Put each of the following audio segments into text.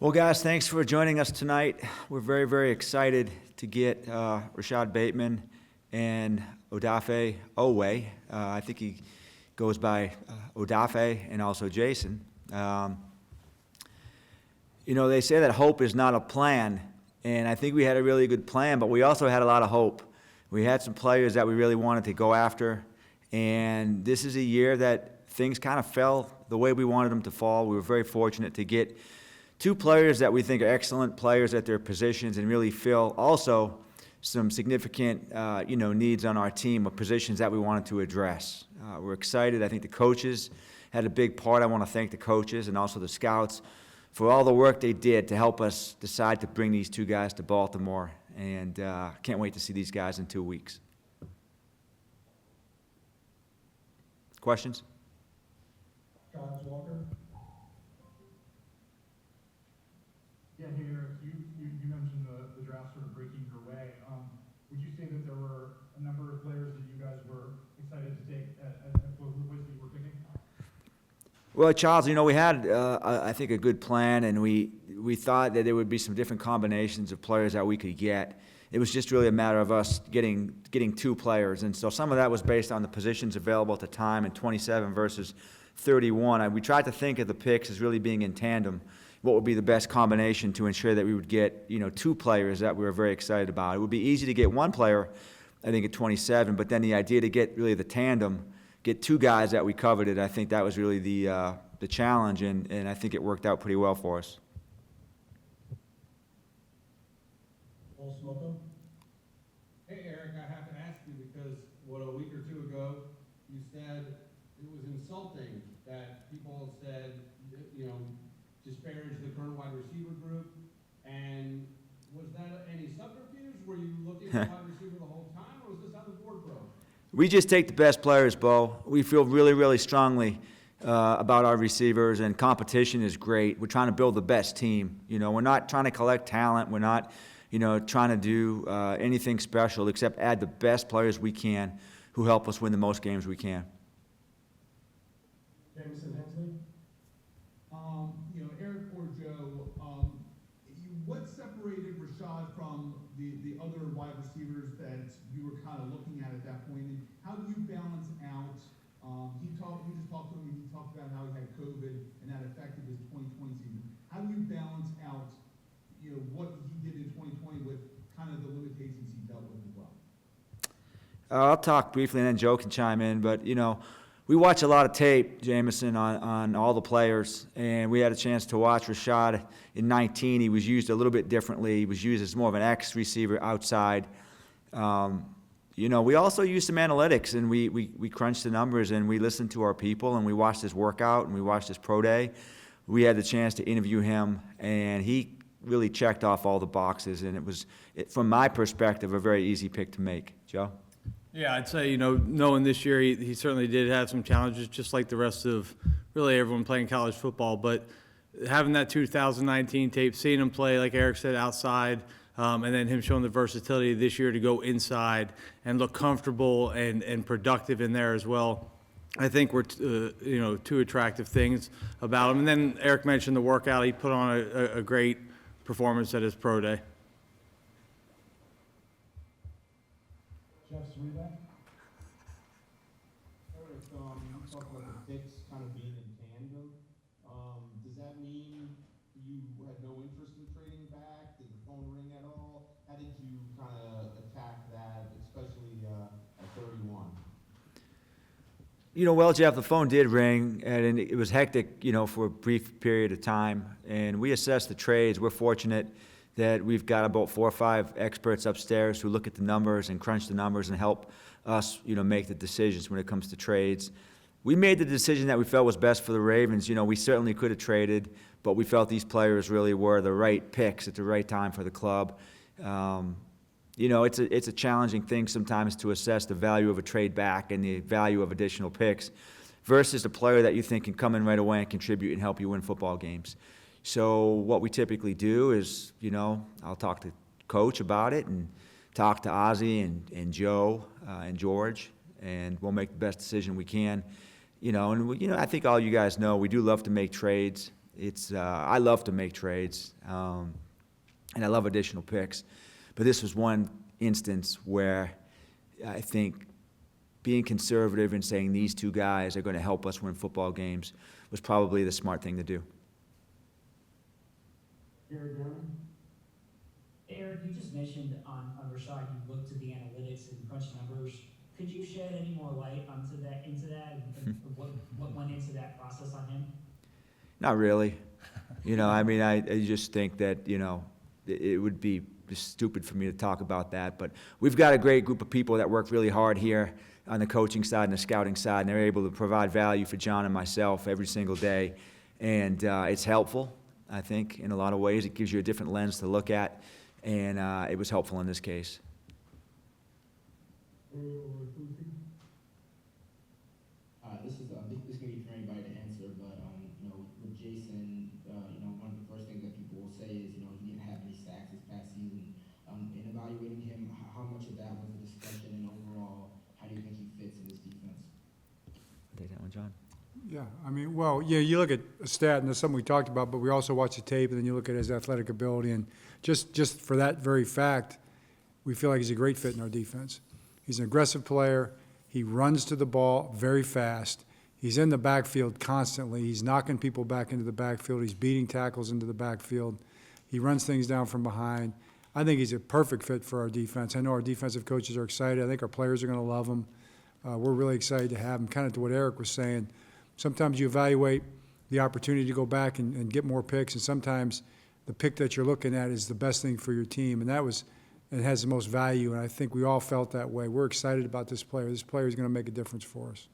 Well, guys, thanks for joining us tonight. We're very, very excited to get Rashod Bateman and Oweh. I think he goes by Odafe and also Jason. They say that hope is not a plan, and I think we had a really good plan, but we also had a lot of hope. We had some players that we really wanted to go after, and this is a year that things kind of fell the way we wanted them to fall. We were very fortunate to get two players that we think are excellent players at their positions and really fill also some significant needs on our team of positions that we wanted to address. We're excited. I think the coaches had a big part. I want to thank the coaches and also the scouts for all the work they did to help us decide to bring these two guys to Baltimore, and can't wait to see these guys in 2 weeks. Questions? Josh Walker. Yeah, hey Eric, you mentioned the draft sort of breaking your way. Would you say that there were a number of players that you guys were excited to take at both the places you were picking? Well, Charles, we had, I think, a good plan, and we thought that there would be some different combinations of players that we could get. It was just really a matter of us getting two players, and so some of that was based on the positions available at the time in 27 versus 31. We tried to think of the picks as really being in tandem. What would be the best combination to ensure that we would get, two players that we were very excited about. It would be easy to get one player, I think, at 27, but then the idea to get really the tandem, get two guys that we coveted, I think that was really the challenge, and I think it worked out pretty well for us. Hey, Eric, I have to ask you because, a week or two ago, you said it was insulting that people said, disparage the current wide receiver group, and was that any subterfuge? Were you looking at the wide receiver the whole time, or was this how the board broke? We just take the best players, Bo. We feel really, really strongly about our receivers, and competition is great. We're trying to build the best team. We're not trying to collect talent. We're not, trying to do anything special except add the best players we can who help us win the most games we can. Eric or Joe, what separated Rashod from the other wide receivers that you were kind of looking at that point? And how do you balance out? We just talked to him, and he talked about how he had COVID and that affected his 2020 season. How do you balance out, what he did in 2020 with kind of the limitations he dealt with as well? I'll talk briefly, and then Joe can chime in. But we watch a lot of tape, Jameson, on all the players, and we had a chance to watch Rashod in 19. He was used a little bit differently. He was used as more of an X receiver outside. We also used some analytics, and we crunched the numbers, and we listened to our people, and we watched his workout, and we watched his pro day. We had the chance to interview him, and he really checked off all the boxes, and it was, from my perspective, a very easy pick to make. Joe? Yeah, I'd say, knowing this year, he certainly did have some challenges, just like the rest of really everyone playing college football. But having that 2019 tape, seeing him play, like Eric said, outside, and then him showing the versatility this year to go inside and look comfortable and productive in there as well, I think were two attractive things about him. And then Eric mentioned the workout. He put on a great performance at his pro day. Jeff Sweeback. Eric, you talked about the picks kind of being in tandem. Does that mean you had no interest in trading back? Did the phone ring at all? How did you kind of attack that, especially at 31? Well, Jeff, the phone did ring, and it was hectic, for a brief period of time. And we assessed the trades. We're fortunate that we've got about 4 or 5 experts upstairs who look at the numbers and crunch the numbers and help us, make the decisions when it comes to trades. We made the decision that we felt was best for the Ravens. We certainly could have traded, but we felt these players really were the right picks at the right time for the club. It's a challenging thing sometimes to assess the value of a trade back and the value of additional picks versus a player that you think can come in right away and contribute and help you win football games. So what we typically do is, I'll talk to Coach about it and talk to Ozzie and Joe and George, and we'll make the best decision we can. I think all you guys know, we do love to make trades. I love to make trades, and I love additional picks. But this was one instance where I think being conservative and saying these two guys are going to help us win football games was probably the smart thing to do. Eric, you just mentioned on Rashod, you looked at the analytics and crunch numbers. Could you shed any more light into that, and what went into that process on him? Not really. I just think that, it would be just stupid for me to talk about that. But we've got a great group of people that work really hard here on the coaching side and the scouting side, and they're able to provide value for John and myself every single day. And it's helpful, I think, in a lot of ways. It gives you a different lens to look at, and it was helpful in this case. I think this can be for anybody to answer, but, with Jason, one of the first things that people will say is, he didn't have any sacks this past season. In evaluating him, how much of that was a discussion, and overall, how do you think he fits in this defense? Take that one, John. Yeah, you look at a stat, and that's something we talked about, but we also watch the tape, and then you look at his athletic ability, and just for that very fact, we feel like he's a great fit in our defense. He's an aggressive player. He runs to the ball very fast. He's in the backfield constantly. He's knocking people back into the backfield. He's beating tackles into the backfield. He runs things down from behind. I think he's a perfect fit for our defense. I know our defensive coaches are excited. I think our players are going to love him. We're really excited to have him. Kind of to what Eric was saying, sometimes you evaluate the opportunity to go back and get more picks, and sometimes the pick that you're looking at is the best thing for your team, and it has the most value, and I think we all felt that way. We're excited about this player. This player is going to make a difference for us.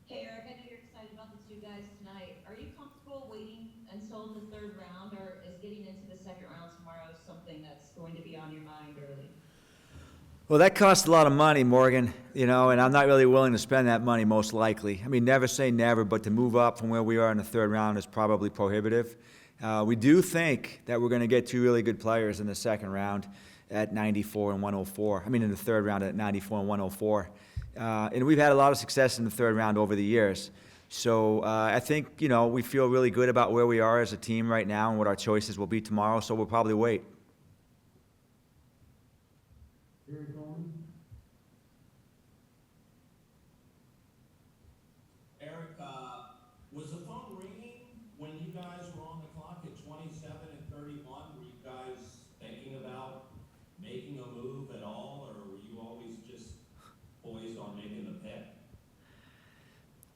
Hey, Eric, I know you're excited about the two guys tonight. Are you comfortable waiting until the third round, or is getting into the second round tomorrow something that's going to be on your mind early? Well, that costs a lot of money, Morgan, and I'm not really willing to spend that money most likely. Never say never, but to move up from where we are in the third round is probably prohibitive. We do think that we're going to get two really good players in the second round at 94 and 104. In the third round at 94 and 104. And we've had a lot of success in the third round over the years. So I think, we feel really good about where we are as a team right now and what our choices will be tomorrow, so we'll probably wait. Eric, was the phone ringing when you guys were on the clock at 27 and 31? Were you guys thinking about making a move at all, or were you always just poised on making the pick?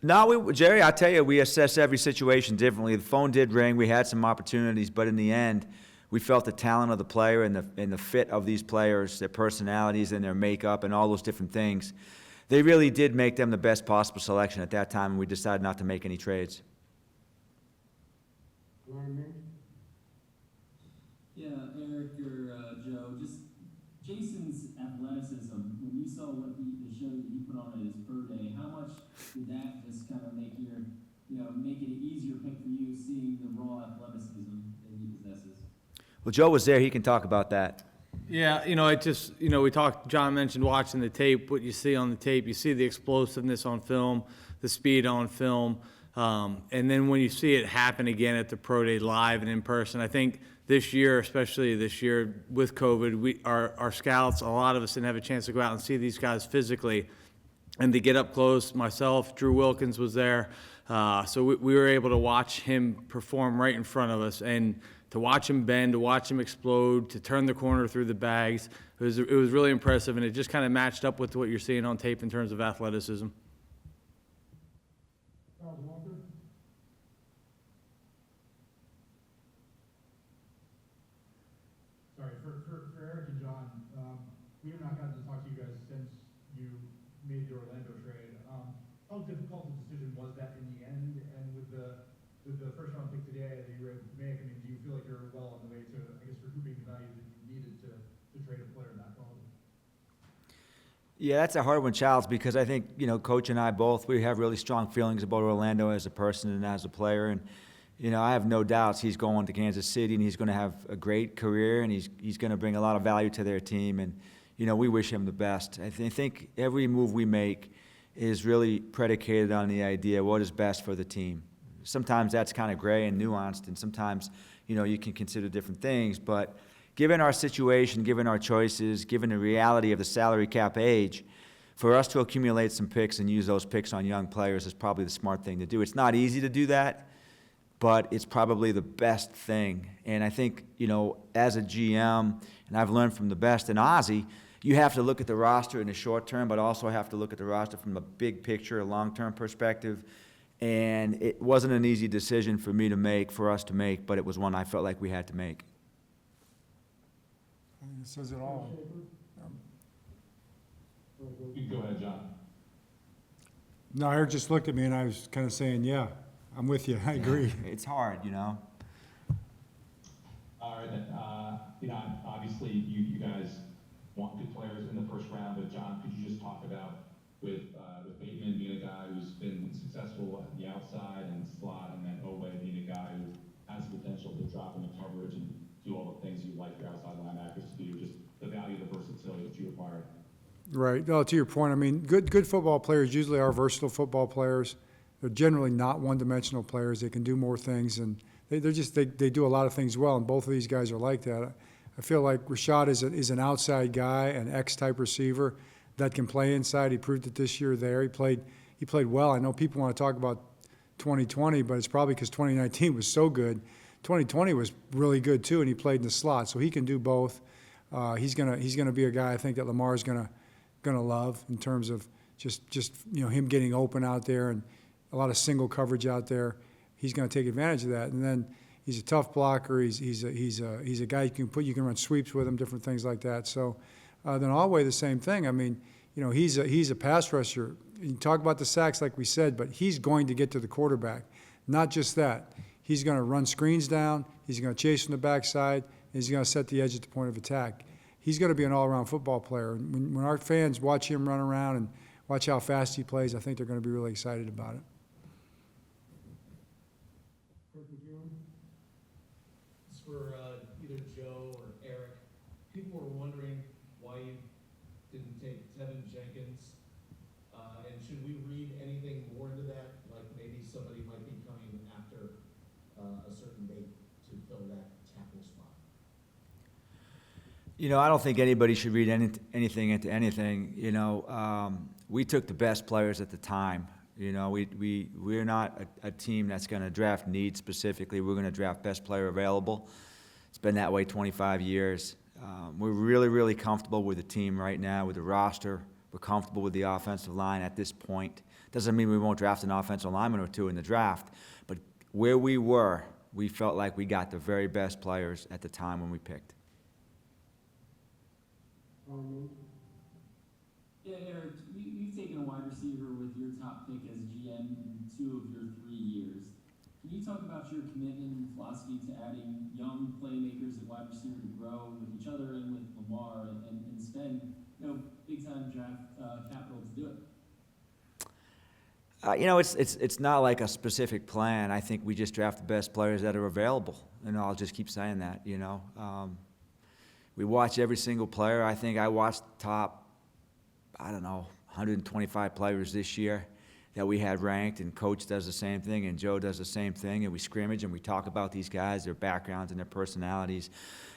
No, Jerry, I tell you, we assess every situation differently. The phone did ring. We had some opportunities, but in the end, we felt the talent of the player and the fit of these players, their personalities and their makeup and all those different things. They really did make them the best possible selection at that time, and we decided not to make any trades. Yeah, Eric or Joe, just Jason's athleticism, when you saw the show that he put on at his pro day, how much did that just kind of make make it an easier pick for you, seeing the raw athleticism that he possesses? Well, Joe was there. He can talk about that. Yeah, we talked, John mentioned watching the tape, what you see on the tape, you see the explosiveness on film, the speed on film, and then when you see it happen again at the pro day live and in person, I think this year, especially this year with COVID, our scouts, a lot of us didn't have a chance to go out and see these guys physically, and to get up close, myself, Drew Wilkins was there, so we were able to watch him perform right in front of us, and to watch him bend, to watch him explode, to turn the corner through the bags, it was really impressive, and it just kind of matched up with what you're seeing on tape in terms of athleticism. Sorry, for Eric and John, we have not gotten to talk to you guys since you made the Orlando trade. How difficult a decision was that in the end? And with the first round pick today that you were able to make, do you feel like you're well on the way to, recouping the value that you needed to trade a player that quality? Yeah, that's a hard one, Charles, because I think, Coach and I both, we have really strong feelings about Orlando as a person and as a player. And, I have no doubts he's going to Kansas City and he's going to have a great career and he's going to bring a lot of value to their team. And, we wish him the best. I think every move we make is really predicated on the idea, what is best for the team. Sometimes that's kind of gray and nuanced, and sometimes, you can consider different things, but given our situation, given our choices, given the reality of the salary cap age, for us to accumulate some picks and use those picks on young players is probably the smart thing to do. It's not easy to do that, but it's probably the best thing. And I think, as a GM, and I've learned from the best in Ozzie, you have to look at the roster in the short term, but also have to look at the roster from a big picture, a long-term perspective. And it wasn't an easy decision for me to make, for us to make, but it was one I felt like we had to make. I think it says it all. You go ahead, John. No, Eric just looked at me and I was kind of saying, yeah, I'm with you, I agree. It's hard, All right, then, obviously, you guys want good players in the first round, but John, could you just talk about with Bateman being a guy who's been successful at the outside and slot, and then Oweh being a guy who has the potential to drop into coverage and do all the things you like your outside linebackers to do, just the value of the versatility that you acquired? Right. No, to your point, I mean, good football players usually are versatile football players. They're generally not one-dimensional players. They can do more things, and they do a lot of things well, and both of these guys are like that. I feel like Rashod is an outside guy, an X-type receiver that can play inside. He proved it this year there. He played well. I know people want to talk about 2020, but it's probably because 2019 was so good. 2020 was really good too, and he played in the slot, so he can do both. He's gonna be a guy I think that Lamar's gonna love in terms of just him getting open out there and a lot of single coverage out there. He's going to take advantage of that, and then he's a tough blocker. He's a guy you can run sweeps with him, different things like that. So then Oweh the same thing. I mean, he's a pass rusher. You talk about the sacks like we said, but he's going to get to the quarterback. Not just that. He's going to run screens down. He's going to chase from the backside. And he's going to set the edge at the point of attack. He's going to be an all-around football player. When our fans watch him run around and watch how fast he plays, I think they're going to be really excited about it. It's for either Joe or Eric. People were wondering why you didn't take Tevin Jenkins. And should we read anything more into that? Like maybe somebody might be coming after a certain date to fill that tackle spot? I don't think anybody should read anything into anything. We took the best players at the time. We're not a team that's going to draft need specifically. We're going to draft best player available. It's been that way 25 years. We're really, really comfortable with the team right now, with the roster. We're comfortable with the offensive line at this point. Doesn't mean we won't draft an offensive lineman or two in the draft, but where we were, we felt like we got the very best players at the time when we picked. Yeah, Eric, you've taken a wide receiver with your top pick as GM in 2 of your 3 years. Can you talk about your commitment and philosophy to adding young playmakers at wide receiver to grow with each other and with Lamar and spend big-time draft capital to do it? It's not like a specific plan. I think we just draft the best players that are available, and I'll just keep saying that. We watch every single player. I think I watched top, 125 players this year that we had ranked, and Coach does the same thing, and Joe does the same thing, and we scrimmage and we talk about these guys, their backgrounds and their personalities,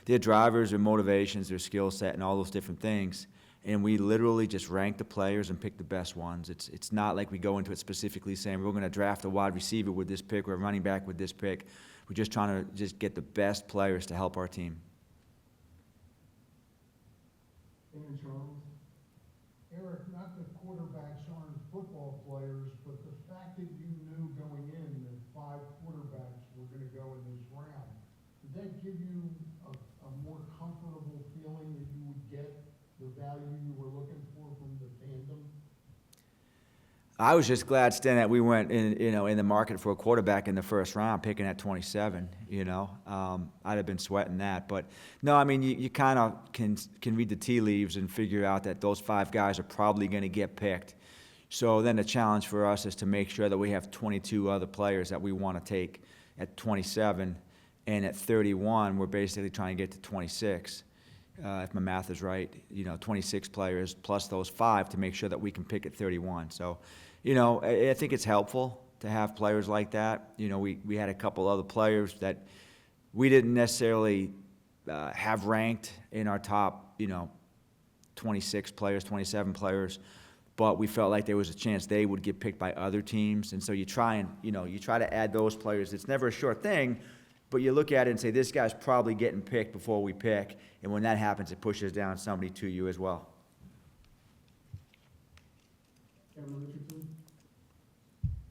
their drivers, their motivations, their skill set, and all those different things. And we literally just rank the players and pick the best ones. It's not like we go into it specifically saying we're going to draft a wide receiver with this pick or a running back with this pick. We're just trying to just get the best players to help our team. And Charles, Eric, not that quarterbacks aren't football players, but the fact that you knew going in that 5 quarterbacks were going to go in this round, did that give you a more comfortable feeling that you would get the value you were looking for from the tandem? I was just glad, Stan, that we went in the market for a quarterback in the first round, picking at 27. I'd have been sweating that, but no, I mean you kind of can read the tea leaves and figure out that those 5 guys are probably going to get picked. So then the challenge for us is to make sure that we have 22 other players that we want to take at 27, and at 31 we're basically trying to get to 26. if my math is right, 26 players plus those 5 to make sure that we can pick at 31. So, I think it's helpful to have players like that. We had a couple other players that we didn't necessarily have ranked in our top, 26 players, 27 players, but we felt like there was a chance they would get picked by other teams. And so you try to add those players. It's never a sure thing, but you look at it and say, this guy's probably getting picked before we pick. And when that happens, it pushes down somebody to you as well. Cameron Richardson?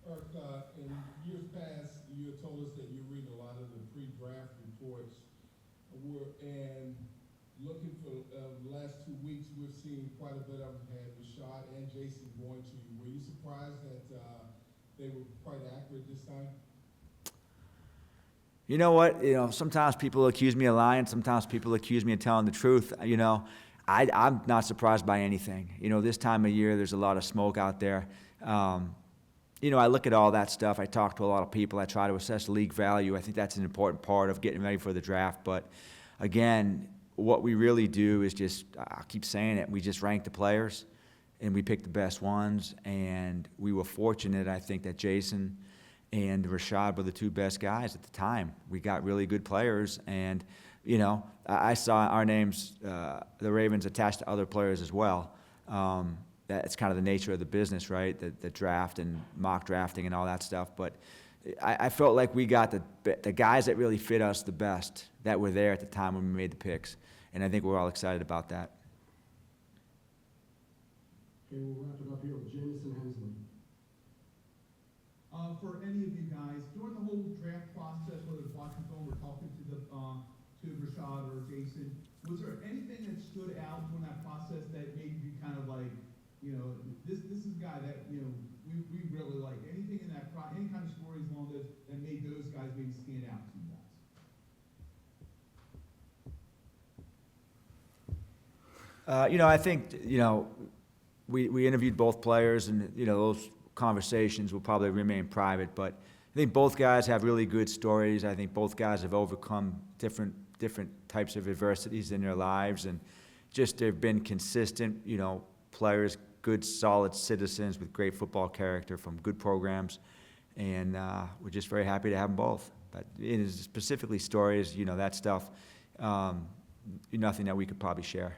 Eric, in years past, you had told us that you read a lot of the pre-draft reports. And looking for the last 2 weeks, we've seen quite a bit of them had Rashod and Jason going to you. Were you surprised that they were quite accurate this time? You know what? Sometimes people accuse me of lying. Sometimes people accuse me of telling the truth. I'm not surprised by anything. This time of year, there's a lot of smoke out there. I look at all that stuff. I talk to a lot of people. I try to assess league value. I think that's an important part of getting ready for the draft. But again, what we really do is just, I'll keep saying it, we just rank the players and we pick the best ones. And we were fortunate, I think, that Jason and Rashod were the 2 best guys at the time. We got really good players, and I saw our names, the Ravens, attached to other players as well. That's kind of the nature of the business, right? The draft and mock drafting and all that stuff. But I felt like we got the guys that really fit us the best that were there at the time when we made the picks, and I think we're all excited about that. Okay, we'll wrap it up here with Jamison Hensley. For any of you guys, during the whole draft process, whether it's watching film or talking to Rashod or Jason, was there anything that stood out during that process that made you kind of like, this is a guy that, we really like? Anything in that, any kind of stories along this that made those guys maybe stand out to you guys? I think, we interviewed both players, and, those conversations will probably remain private, but I think both guys have really good stories. I think both guys have overcome different types of adversities in their lives, and just they've been consistent, players, good, solid citizens with great football character from good programs, and we're just very happy to have them both. But specifically stories, that stuff, nothing that we could probably share.